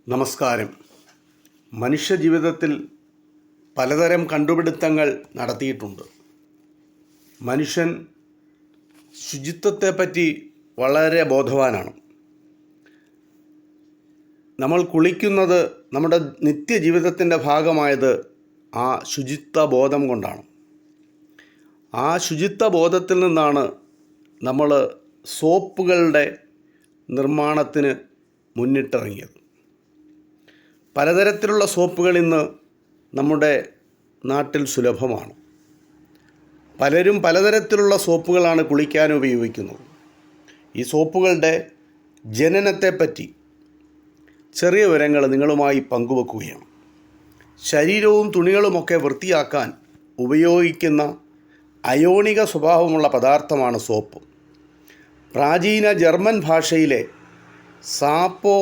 നമസ്കാരം. മനുഷ്യജീവിതത്തിൽ പലതരം കണ്ടുപിടുത്തങ്ങൾ നടത്തിയിട്ടുണ്ട്. മനുഷ്യൻ ശുചിത്വത്തെപ്പറ്റി വളരെ ബോധവാനാണ്. നമ്മൾ കുളിക്കുന്നത് നമ്മുടെ നിത്യജീവിതത്തിൻ്റെ ഭാഗമായത് ആ ശുചിത്വ ബോധം കൊണ്ടാണ്. ആ ശുചിത്വ ബോധത്തിൽ നിന്നാണ് നമ്മൾ സോപ്പുകളുടെ നിർമ്മാണത്തിന് മുന്നിട്ടിറങ്ങിയത്. പലതരത്തിലുള്ള സോപ്പുകൾ ഇന്ന് നമ്മുടെ നാട്ടിൽ സുലഭമാണ്. പലരും പലതരത്തിലുള്ള സോപ്പുകളാണ് കുളിക്കാൻ ഉപയോഗിക്കുന്നത്. ഈ സോപ്പുകളുടെ ജനനത്തെപ്പറ്റി ചെറിയ വിവരങ്ങൾ നിങ്ങളുമായി പങ്കുവെക്കുകയാണ്. ശരീരവും തുണികളുമൊക്കെ വൃത്തിയാക്കാൻ ഉപയോഗിക്കുന്ന അയോണിക സ്വഭാവമുള്ള പദാർത്ഥമാണ് സോപ്പ്. പ്രാചീന ജർമ്മൻ ഭാഷയിലെ സാപ്പോ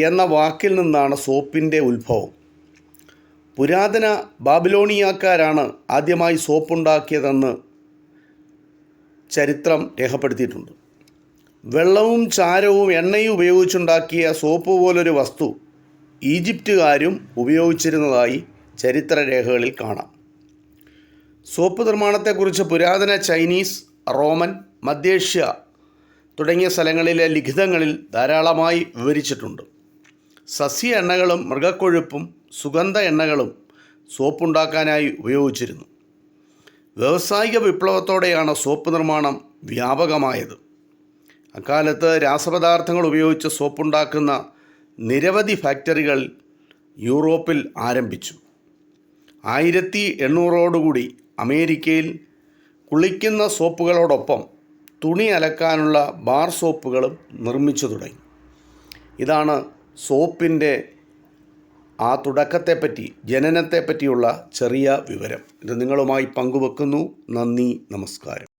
എന്ന വാക്കിൽ നിന്നാണ് സോപ്പിൻ്റെ ഉത്ഭവം. പുരാതന ബാബിലോണിയക്കാരാണ് ആദ്യമായി സോപ്പുണ്ടാക്കിയതെന്ന് ചരിത്രം രേഖപ്പെടുത്തിയിട്ടുണ്ട്. വെള്ളവും ചാരവും എണ്ണയും ഉപയോഗിച്ചുണ്ടാക്കിയ സോപ്പ് പോലൊരു വസ്തു ഈജിപ്തുകാരും ഉപയോഗിച്ചിരുന്നതായി ചരിത്രരേഖകളിൽ കാണാം. സോപ്പ് നിർമ്മാണത്തെക്കുറിച്ച് പുരാതന ചൈനീസ്, റോമൻ, മധ്യേഷ്യ തുടങ്ങിയ സ്ഥലങ്ങളിലെ ലിഖിതങ്ങളിൽ ധാരാളമായി വിവരിച്ചിട്ടുണ്ട്. സസ്യ എണ്ണകളും മൃഗക്കൊഴുപ്പും സുഗന്ധ എണ്ണകളും സോപ്പുണ്ടാക്കാനായി ഉപയോഗിച്ചിരുന്നു. വ്യാവസായിക വിപ്ലവത്തോടെയാണ് സോപ്പ് നിർമ്മാണം വ്യാപകമായത്. അക്കാലത്ത് രാസപദാർത്ഥങ്ങൾ ഉപയോഗിച്ച് സോപ്പുണ്ടാക്കുന്ന നിരവധി ഫാക്ടറികൾ യൂറോപ്പിൽ ആരംഭിച്ചു. 1800ഓടുകൂടി അമേരിക്കയിൽ കുളിക്കുന്ന സോപ്പുകളോടൊപ്പം തുണി അലക്കാനുള്ള ബാർ സോപ്പുകളും നിർമ്മിച്ചു തുടങ്ങി. ഇതാണ് സോപ്പിൻ്റെ ആ തുടക്കത്തെപ്പറ്റി, ജനനത്തെപ്പറ്റിയുള്ള ചെറിയ വിവരം. ഇത് നിങ്ങളുമായി പങ്കുവെക്കുന്നു. നന്ദി, നമസ്കാരം.